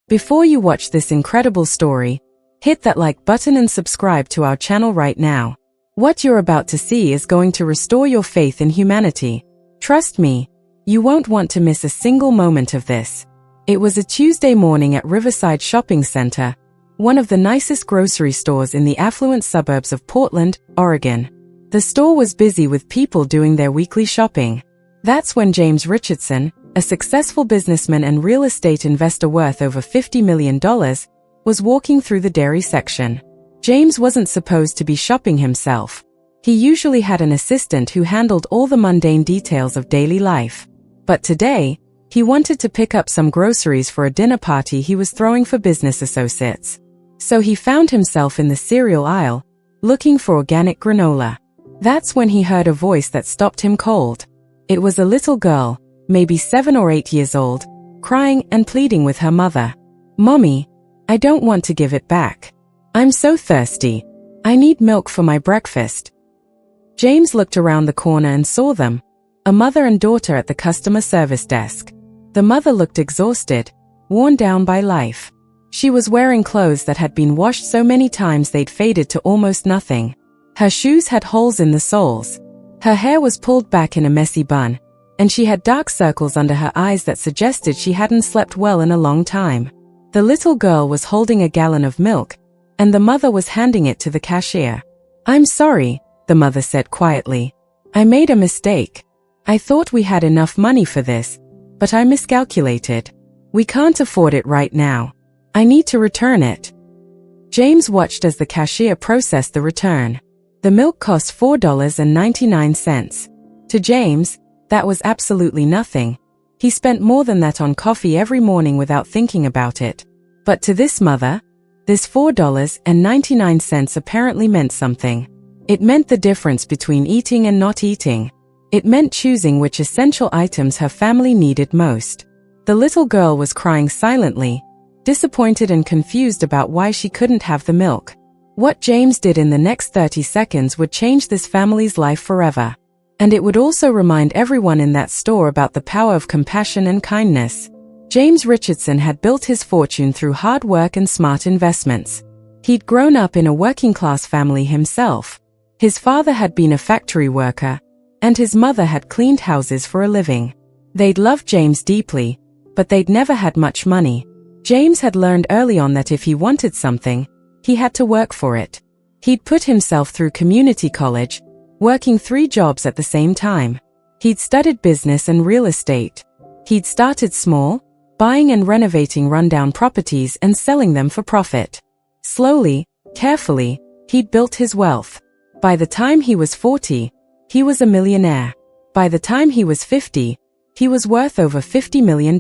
Before you watch this incredible story, hit that like button and subscribe to our channel right now. What you're about to see is going to restore your faith in humanity. Trust me, you won't want to miss a single moment of this. It was a Tuesday morning at Riverside Shopping Center, one of the nicest grocery stores in the affluent suburbs of Portland, Oregon. The store was busy with people doing their weekly shopping. That's when James Richardson, a successful businessman and real estate investor worth over $50 million, was walking through the dairy section. James wasn't supposed to be shopping himself. He usually had an assistant who handled all the mundane details of daily life. But today, he wanted to pick up some groceries for a dinner party he was throwing for business associates. So he found himself in the cereal aisle, looking for organic granola. That's when he heard a voice that stopped him cold. It was a little girl, maybe 7 or 8 years old, crying and pleading with her mother. "Mommy, I don't want to give it back. I'm so thirsty. I need milk for my breakfast." James looked around the corner and saw them, a mother and daughter at the customer service desk. The mother looked exhausted, worn down by life. She was wearing clothes that had been washed so many times they'd faded to almost nothing. Her shoes had holes in the soles. Her hair was pulled back in a messy bun, and she had dark circles under her eyes that suggested she hadn't slept well in a long time. The little girl was holding a gallon of milk, and the mother was handing it to the cashier. "I'm sorry," the mother said quietly. "I made a mistake. I thought we had enough money for this, but I miscalculated. We can't afford it right now. I need to return it." James watched as the cashier processed the return. The milk cost $4.99. To James, that was absolutely nothing. He spent more than that on coffee every morning without thinking about it. But to this mother, this $4.99 apparently meant something. It meant the difference between eating and not eating. It meant choosing which essential items her family needed most. The little girl was crying silently, disappointed and confused about why she couldn't have the milk. What James did in the next 30 seconds would change this family's life forever. And it would also remind everyone in that store about the power of compassion and kindness. James Richardson had built his fortune through hard work and smart investments. He'd grown up in a working-class family himself. His father had been a factory worker, and his mother had cleaned houses for a living. They'd loved James deeply, but they'd never had much money. James had learned early on that if he wanted something, he had to work for it. He'd put himself through community college, working 3 jobs at the same time. He'd studied business and real estate. He'd started small, buying and renovating rundown properties and selling them for profit. Slowly, carefully, he'd built his wealth. By the time he was 40, he was a millionaire. By the time he was 50, he was worth over $50 million.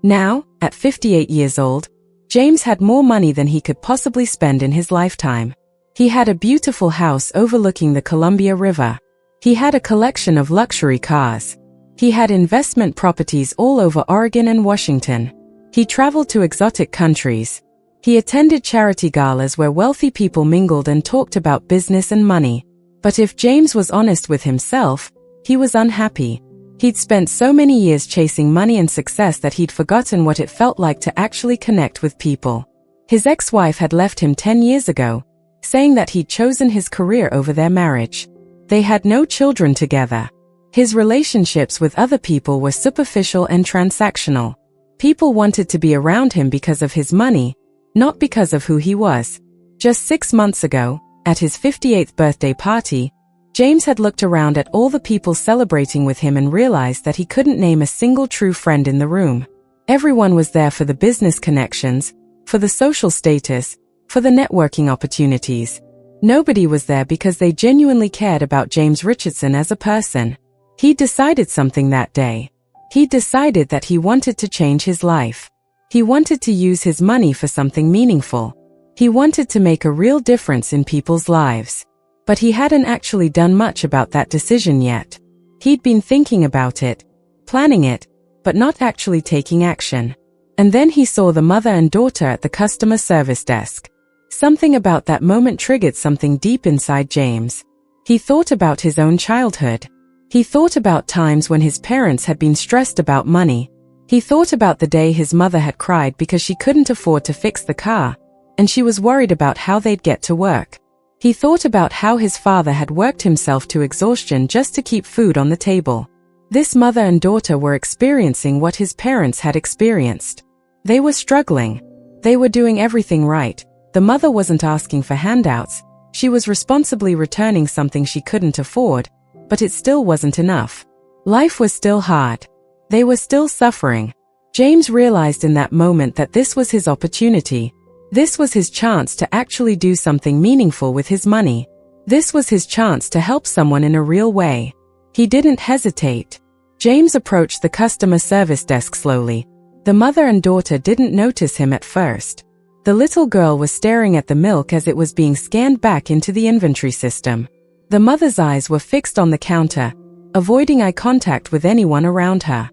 Now, at 58 years old, James had more money than he could possibly spend in his lifetime. He had a beautiful house overlooking the Columbia River. He had a collection of luxury cars. He had investment properties all over Oregon and Washington. He traveled to exotic countries. He attended charity galas where wealthy people mingled and talked about business and money. But if James was honest with himself, he was unhappy. He'd spent so many years chasing money and success that he'd forgotten what it felt like to actually connect with people. His ex-wife had left him 10 years ago, saying that he'd chosen his career over their marriage. They had no children together. His relationships with other people were superficial and transactional. People wanted to be around him because of his money, not because of who he was. Just 6 months ago, at his 58th birthday party, James had looked around at all the people celebrating with him and realized that he couldn't name a single true friend in the room. Everyone was there for the business connections, for the social status, for the networking opportunities. Nobody was there because they genuinely cared about James Richardson as a person. He decided something that day. He decided that he wanted to change his life. He wanted to use his money for something meaningful. He wanted to make a real difference in people's lives. But he hadn't actually done much about that decision yet. He'd been thinking about it, planning it, but not actually taking action. And then he saw the mother and daughter at the customer service desk. Something about that moment triggered something deep inside James. He thought about his own childhood. He thought about times when his parents had been stressed about money, He thought about the day his mother had cried because she couldn't afford to fix the car, and she was worried about how they'd get to work. He thought about how his father had worked himself to exhaustion just to keep food on the table. This mother and daughter were experiencing what his parents had experienced. They were struggling. They were doing everything right. The mother wasn't asking for handouts. She was responsibly returning something she couldn't afford, but it still wasn't enough. Life was still hard. They were still suffering. James realized in that moment that this was his opportunity. This was his chance to actually do something meaningful with his money. This was his chance to help someone in a real way. He didn't hesitate. James approached the customer service desk slowly. The mother and daughter didn't notice him at first. The little girl was staring at the milk as it was being scanned back into the inventory system. The mother's eyes were fixed on the counter, avoiding eye contact with anyone around her.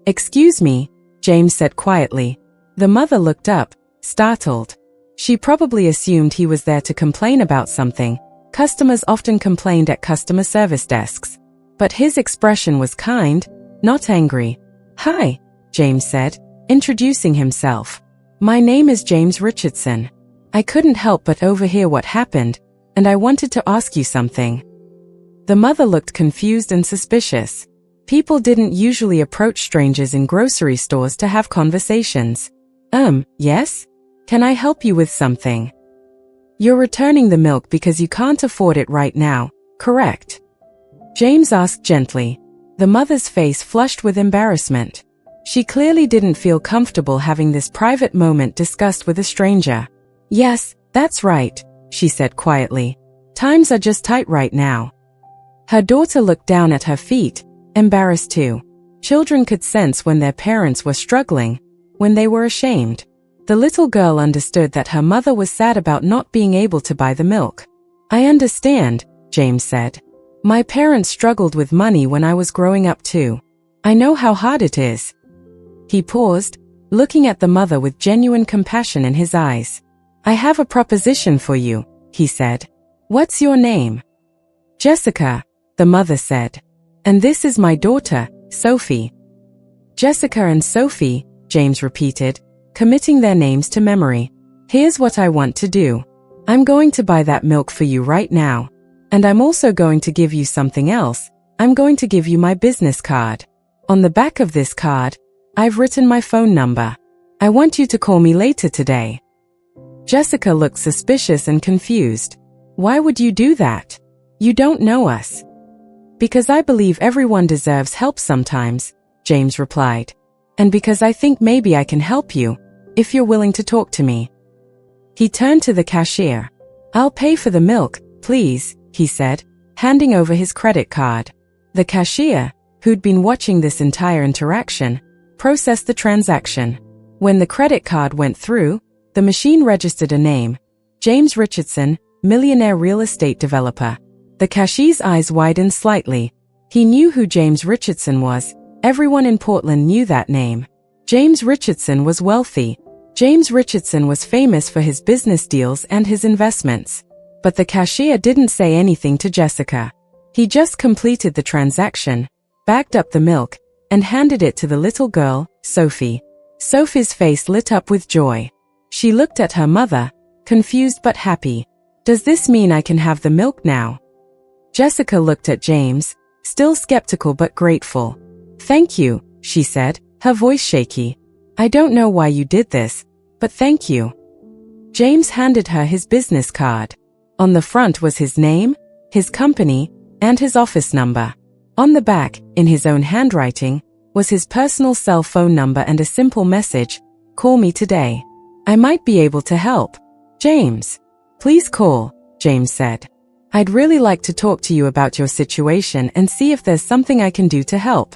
"Excuse me," James said quietly. The mother looked up, startled. She probably assumed he was there to complain about something. Customers often complained at customer service desks. But his expression was kind, not angry. "Hi," James said, introducing himself. "My name is James Richardson. I couldn't help but overhear what happened, and I wanted to ask you something." The mother looked confused and suspicious. People didn't usually approach strangers in grocery stores to have conversations. Yes? Can I help you with something?" "You're returning the milk because you can't afford it right now, correct?" James asked gently. The mother's face flushed with embarrassment. She clearly didn't feel comfortable having this private moment discussed with a stranger. "Yes, that's right," she said quietly. "Times are just tight right now." Her daughter looked down at her feet, embarrassed too. Children could sense when their parents were struggling, when they were ashamed. The little girl understood that her mother was sad about not being able to buy the milk. "I understand," James said. "My parents struggled with money when I was growing up too. I know how hard it is." He paused, looking at the mother with genuine compassion in his eyes. "I have a proposition for you," he said. "What's your name?" "Jessica," the mother said. "And this is my daughter, Sophie." "Jessica and Sophie," James repeated, committing their names to memory. "Here's what I want to do. I'm going to buy that milk for you right now. And I'm also going to give you something else. I'm going to give you my business card. On the back of this card, I've written my phone number. I want you to call me later today." Jessica looked suspicious and confused. "Why would you do that? You don't know us." "Because I believe everyone deserves help sometimes," James replied. "And because I think maybe I can help you, if you're willing to talk to me." He turned to the cashier. "I'll pay for the milk, please," he said, handing over his credit card. The cashier, who'd been watching this entire interaction, processed the transaction. When the credit card went through, the machine registered a name, James Richardson, Millionaire real estate developer. The cashier's eyes widened slightly. He knew who James Richardson was. Everyone in Portland knew that name. James Richardson was wealthy. James Richardson was famous for his business deals and his investments. But the cashier didn't say anything to Jessica. He just completed the transaction, bagged up the milk, and handed it to the little girl, Sophie. Sophie's face lit up with joy. She looked at her mother, confused but happy. "Does this mean I can have the milk now?" Jessica looked at James, still skeptical but grateful. "Thank you," she said, her voice shaky. "I don't know why you did this, but thank you." James handed her his business card. On the front was his name, his company, and his office number. On the back, in his own handwriting, was his personal cell phone number and a simple message, "Call me today. I might be able to help. James." "Please call," James said. "I'd really like to talk to you about your situation and see if there's something I can do to help."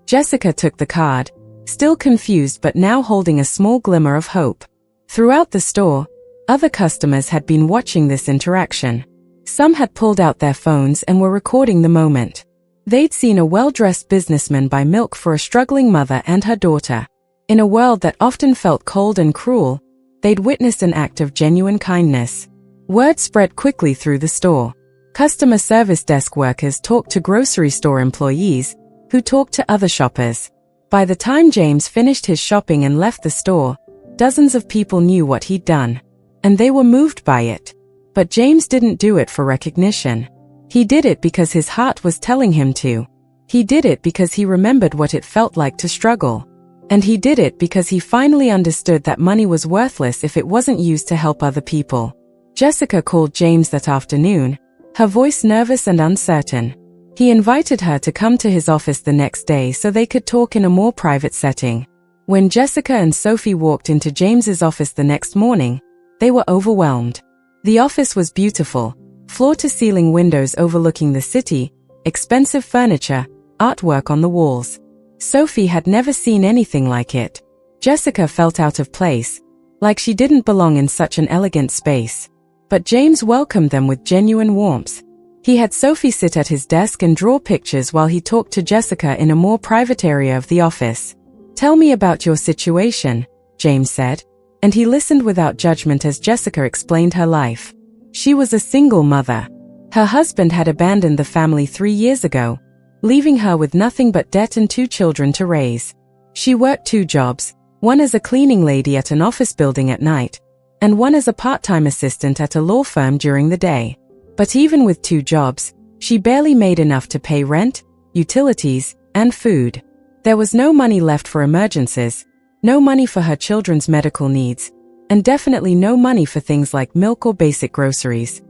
Jessica took the card, still confused but now holding a small glimmer of hope. Throughout the store, other customers had been watching this interaction. Some had pulled out their phones and were recording the moment. They'd seen a well-dressed businessman buy milk for a struggling mother and her daughter. In a world that often felt cold and cruel, they'd witnessed an act of genuine kindness. Word spread quickly through the store. Customer service desk workers talked to grocery store employees, who talked to other shoppers. By the time James finished his shopping and left the store, dozens of people knew what he'd done, and they were moved by it. But James didn't do it for recognition. He did it because his heart was telling him to. He did it because he remembered what it felt like to struggle. And he did it because he finally understood that money was worthless if it wasn't used to help other people. Jessica called James that afternoon, her voice nervous and uncertain. He invited her to come to his office the next day so they could talk in a more private setting. When Jessica and Sophie walked into James's office the next morning, they were overwhelmed. The office was beautiful, floor-to-ceiling windows overlooking the city, expensive furniture, artwork on the walls. Sophie had never seen anything like it. Jessica felt out of place, like she didn't belong in such an elegant space. But James welcomed them with genuine warmth. He had Sophie sit at his desk and draw pictures while he talked to Jessica in a more private area of the office. "Tell me about your situation," James said, and he listened without judgment as Jessica explained her life. She was a single mother. Her husband had abandoned the family 3 years ago, leaving her with nothing but debt and 2 children to raise. She worked 2 jobs, one as a cleaning lady at an office building at night, and one as a part-time assistant at a law firm during the day. But even with 2 jobs, she barely made enough to pay rent, utilities, and food. There was no money left for emergencies, no money for her children's medical needs, and definitely no money for things like milk or basic groceries.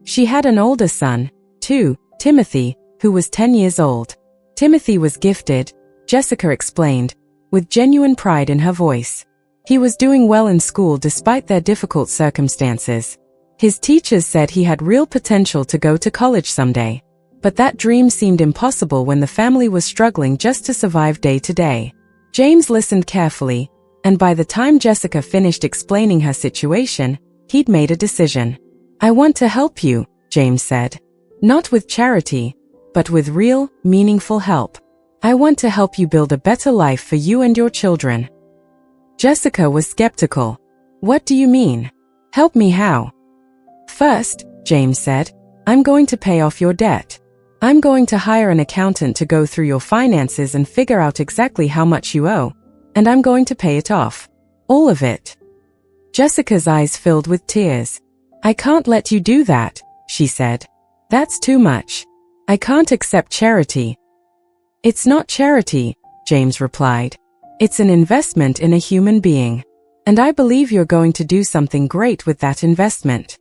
She had an older son, too, Timothy, who was 10 years old. Timothy was gifted, Jessica explained, with genuine pride in her voice. He was doing well in school despite their difficult circumstances. His teachers said he had real potential to go to college someday. But that dream seemed impossible when the family was struggling just to survive day to day. James listened carefully, and by the time Jessica finished explaining her situation, he'd made a decision. "I want to help you," James said. "Not with charity, but with real, meaningful help. I want to help you build a better life for you and your children." Jessica was skeptical. "What do you mean? Help me how?" "First," James said, "I'm going to pay off your debt. I'm going to hire an accountant to go through your finances and figure out exactly how much you owe, and I'm going to pay it off. All of it." Jessica's eyes filled with tears. "I can't let you do that," she said. "That's too much. I can't accept charity." "It's not charity," James replied. "It's an investment in a human being. And I believe you're going to do something great with that investment."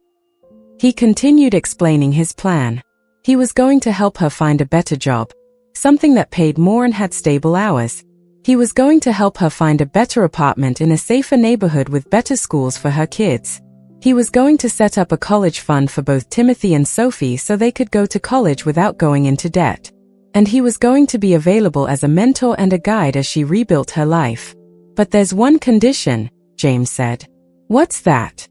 He continued explaining his plan. He was going to help her find a better job, something that paid more and had stable hours. He was going to help her find a better apartment in a safer neighborhood with better schools for her kids. He was going to set up a college fund for both Timothy and Sophie so they could go to college without going into debt. And he was going to be available as a mentor and a guide as she rebuilt her life. "But there's one condition," James said. "What's that?"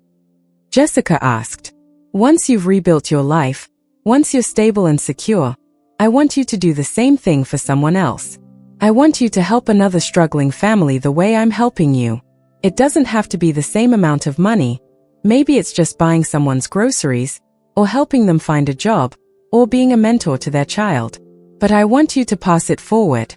Jessica asked. "Once you've rebuilt your life, once you're stable and secure, I want you to do the same thing for someone else. I want you to help another struggling family the way I'm helping you. It doesn't have to be the same amount of money. Maybe it's just buying someone's groceries, or helping them find a job, or being a mentor to their child. But I want you to pass it forward."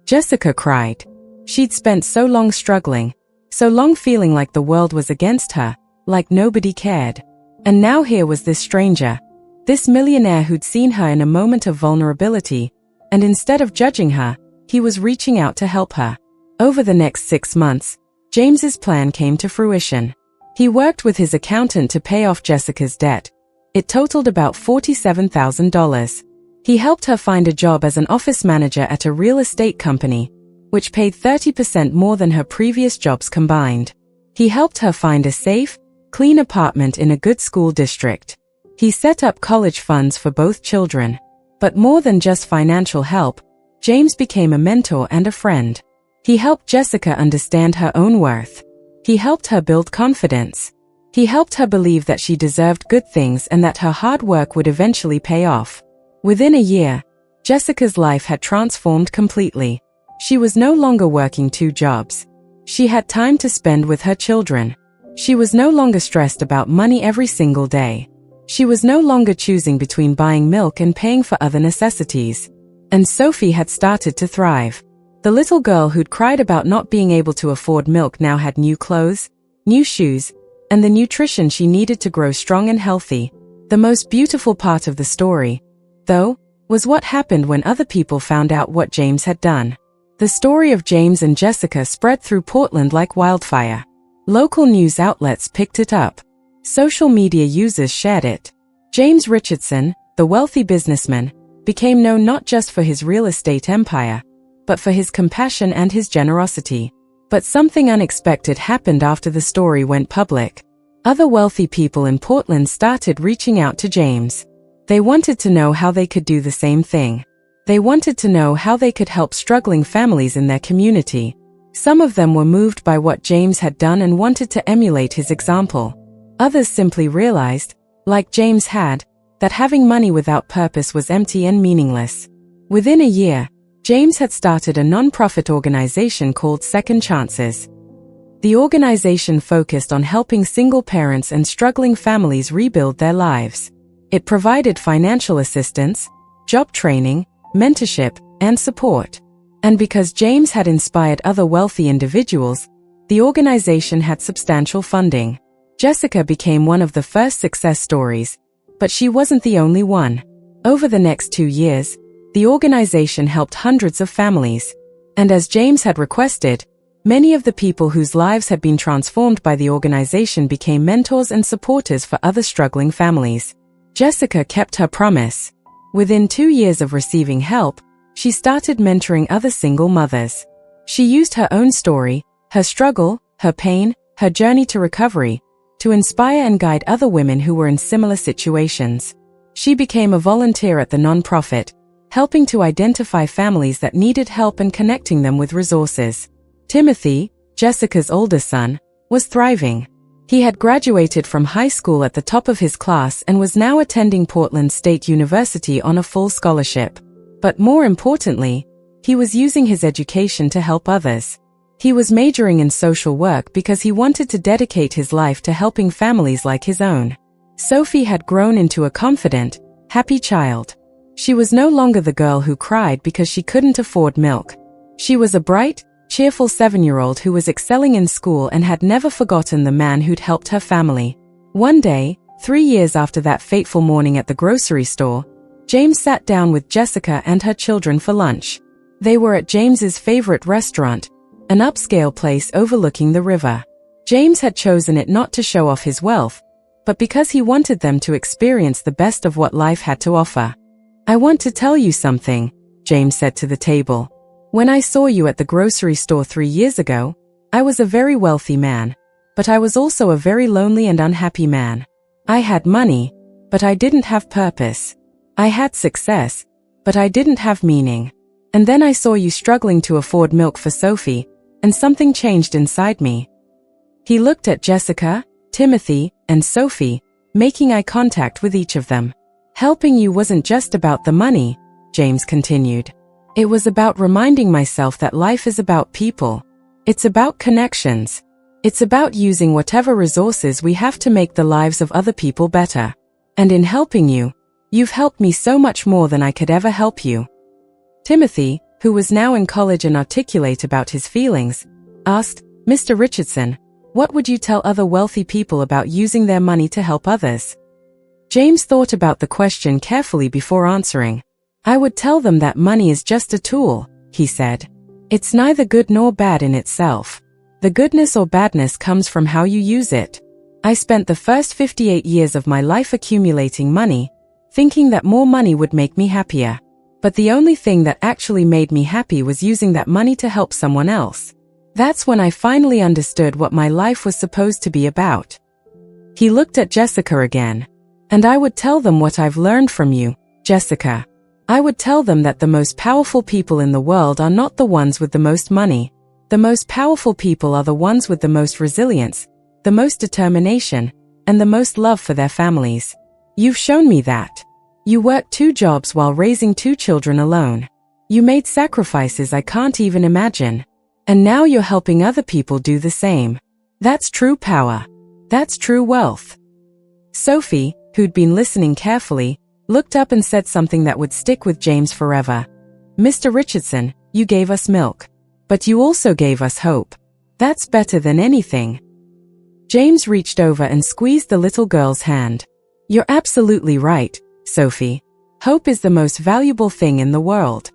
Jessica cried. She'd spent so long struggling, so long feeling like the world was against her, like nobody cared. And now here was this stranger, this millionaire who'd seen her in a moment of vulnerability, and instead of judging her, he was reaching out to help her. Over the next 6 months, James's plan came to fruition. He worked with his accountant to pay off Jessica's debt. It totaled about $47,000. He helped her find a job as an office manager at a real estate company, which paid 30% more than her previous jobs combined. He helped her find a safe, clean apartment in a good school district. He set up college funds for both children. But more than just financial help, James became a mentor and a friend. He helped Jessica understand her own worth. He helped her build confidence. He helped her believe that she deserved good things and that her hard work would eventually pay off. Within a year, Jessica's life had transformed completely. She was no longer working 2 jobs. She had time to spend with her children. She was no longer stressed about money every single day. She was no longer choosing between buying milk and paying for other necessities. And Sophie had started to thrive. The little girl who'd cried about not being able to afford milk now had new clothes, new shoes, and the nutrition she needed to grow strong and healthy. The most beautiful part of the story, though, was what happened when other people found out what James had done. The story of James and Jessica spread through Portland like wildfire. Local news outlets picked it up. Social media users shared it. James Richardson, the wealthy businessman, became known not just for his real estate empire, but for his compassion and his generosity. But something unexpected happened after the story went public. Other wealthy people in Portland started reaching out to James. They wanted to know how they could do the same thing. They wanted to know how they could help struggling families in their community. Some of them were moved by what James had done and wanted to emulate his example. Others simply realized, like James had, that having money without purpose was empty and meaningless. Within a year, James had started a non-profit organization called Second Chances. The organization focused on helping single parents and struggling families rebuild their lives. It provided financial assistance, job training, mentorship, and support. And because James had inspired other wealthy individuals, the organization had substantial funding. Jessica became one of the first success stories, but she wasn't the only one. Over the next 2 years, the organization helped hundreds of families. And as James had requested, many of the people whose lives had been transformed by the organization became mentors and supporters for other struggling families. Jessica kept her promise. Within 2 years of receiving help, she started mentoring other single mothers. She used her own story, her struggle, her pain, her journey to recovery, to inspire and guide other women who were in similar situations. She became a volunteer at the nonprofit, helping to identify families that needed help and connecting them with resources. Timothy, Jessica's older son, was thriving. He had graduated from high school at the top of his class and was now attending Portland State University on a full scholarship. But more importantly, he was using his education to help others. He was majoring in social work because he wanted to dedicate his life to helping families like his own. Sophie had grown into a confident, happy child. She was no longer the girl who cried because she couldn't afford milk. She was a bright, cheerful 7-year-old who was excelling in school and had never forgotten the man who'd helped her family. One day, 3 years after that fateful morning at the grocery store, James sat down with Jessica and her children for lunch. They were at James's favorite restaurant, an upscale place overlooking the river. James had chosen it not to show off his wealth, but because he wanted them to experience the best of what life had to offer. "I want to tell you something," James said to the table. "When I saw you at the grocery store 3 years ago, I was a very wealthy man, but I was also a very lonely and unhappy man. I had money, but I didn't have purpose. I had success, but I didn't have meaning. And then I saw you struggling to afford milk for Sophie, and something changed inside me." He looked at Jessica, Timothy, and Sophie, making eye contact with each of them. "Helping you wasn't just about the money," James continued. "It was about reminding myself that life is about people. It's about connections. It's about using whatever resources we have to make the lives of other people better. And in helping you, you've helped me so much more than I could ever help you." Timothy, who was now in college and articulate about his feelings, asked, "Mr. Richardson, what would you tell other wealthy people about using their money to help others?" James thought about the question carefully before answering. "I would tell them that money is just a tool," he said. "It's neither good nor bad in itself. The goodness or badness comes from how you use it. I spent the first 58 years of my life accumulating money, thinking that more money would make me happier. But the only thing that actually made me happy was using that money to help someone else. That's when I finally understood what my life was supposed to be about." He looked at Jessica again. "And I would tell them what I've learned from you, Jessica. I would tell them that the most powerful people in the world are not the ones with the most money. The most powerful people are the ones with the most resilience, the most determination, and the most love for their families. You've shown me that. You worked 2 jobs while raising 2 children alone. You made sacrifices I can't even imagine. And now you're helping other people do the same. That's true power. That's true wealth." Sophie, who'd been listening carefully, looked up and said something that would stick with James forever. "Mr. Richardson, you gave us milk. But you also gave us hope. That's better than anything." James reached over and squeezed the little girl's hand. "You're absolutely right, Sophie. Hope is the most valuable thing in the world."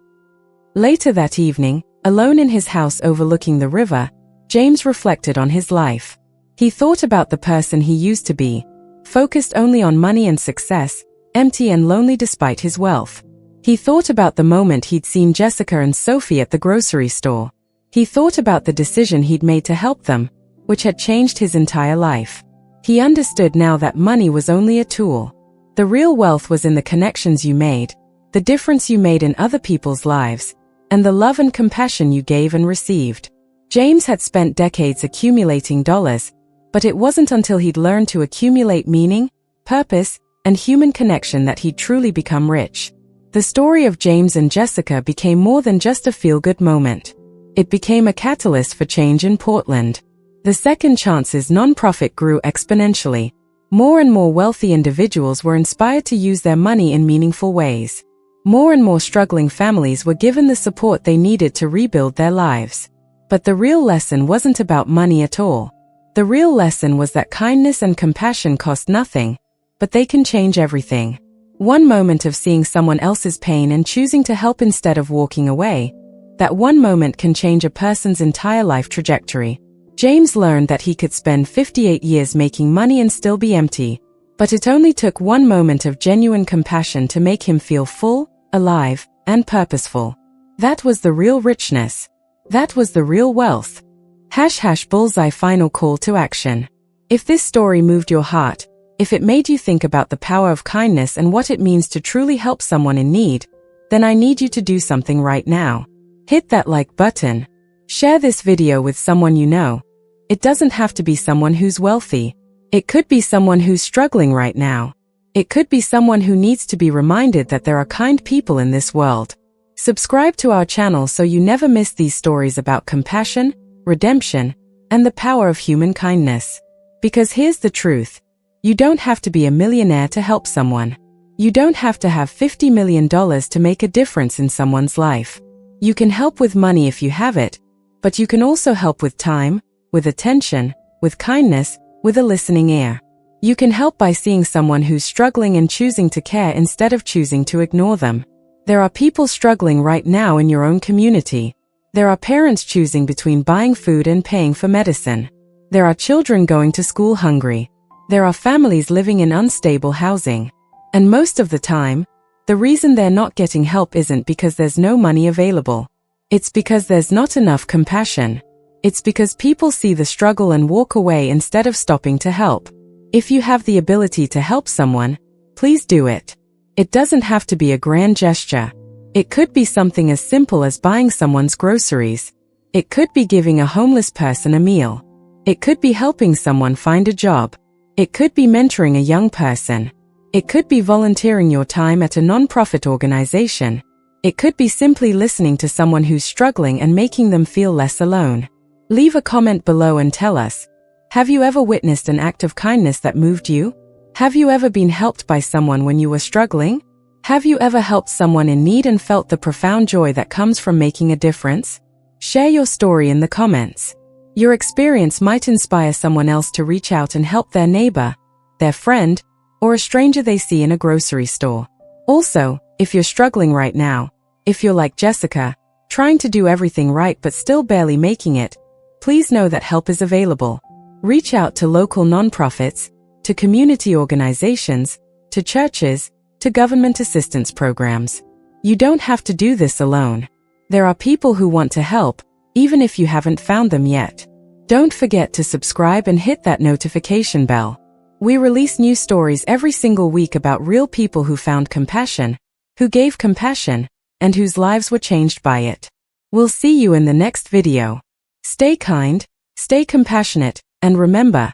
Later that evening, alone in his house overlooking the river, James reflected on his life. He thought about the person he used to be, focused only on money and success, empty and lonely despite his wealth. He thought about the moment he'd seen Jessica and Sophie at the grocery store. He thought about the decision he'd made to help them, which had changed his entire life. He understood now that money was only a tool. The real wealth was in the connections you made, the difference you made in other people's lives, and the love and compassion you gave and received. James had spent decades accumulating dollars, but it wasn't until he'd learned to accumulate meaning, purpose, and human connection that he'd truly become rich. The story of James and Jessica became more than just a feel-good moment. It became a catalyst for change in Portland. The Second Chances nonprofit grew exponentially. More and more wealthy individuals were inspired to use their money in meaningful ways. More and more struggling families were given the support they needed to rebuild their lives. But the real lesson wasn't about money at all. The real lesson was that kindness and compassion cost nothing, but they can change everything. One moment of seeing someone else's pain and choosing to help instead of walking away, that one moment can change a person's entire life trajectory. James learned that he could spend 58 years making money and still be empty. But it only took one moment of genuine compassion to make him feel full, alive, and purposeful. That was the real richness. That was the real wealth. # Bullseye final call to action. If this story moved your heart, if it made you think about the power of kindness and what it means to truly help someone in need, then I need you to do something right now. Hit that like button. Share this video with someone you know. It doesn't have to be someone who's wealthy. It could be someone who's struggling right now. It could be someone who needs to be reminded that there are kind people in this world. Subscribe to our channel so you never miss these stories about compassion, redemption, and the power of human kindness. Because here's the truth. You don't have to be a millionaire to help someone. You don't have to have $50 million to make a difference in someone's life. You can help with money if you have it, but you can also help with time, with attention, with kindness, with a listening ear. You can help by seeing someone who's struggling and choosing to care instead of choosing to ignore them. There are people struggling right now in your own community. There are parents choosing between buying food and paying for medicine. There are children going to school hungry. There are families living in unstable housing. And most of the time, the reason they're not getting help isn't because there's no money available. It's because there's not enough compassion. It's because people see the struggle and walk away instead of stopping to help. If you have the ability to help someone, please do it. It doesn't have to be a grand gesture. It could be something as simple as buying someone's groceries. It could be giving a homeless person a meal. It could be helping someone find a job. It could be mentoring a young person. It could be volunteering your time at a nonprofit organization. It could be simply listening to someone who's struggling and making them feel less alone. Leave a comment below and tell us, have you ever witnessed an act of kindness that moved you? Have you ever been helped by someone when you were struggling? Have you ever helped someone in need and felt the profound joy that comes from making a difference? Share your story in the comments. Your experience might inspire someone else to reach out and help their neighbor, their friend, or a stranger they see in a grocery store. Also, if you're struggling right now, if you're like Jessica, trying to do everything right but still barely making it, please know that help is available. Reach out to local nonprofits, to community organizations, to churches, to government assistance programs. You don't have to do this alone. There are people who want to help, even if you haven't found them yet. Don't forget to subscribe and hit that notification bell. We release new stories every single week about real people who found compassion, who gave compassion, and whose lives were changed by it. We'll see you in the next video. Stay kind, stay compassionate, and remember,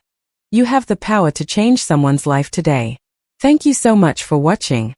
you have the power to change someone's life today. Thank you so much for watching.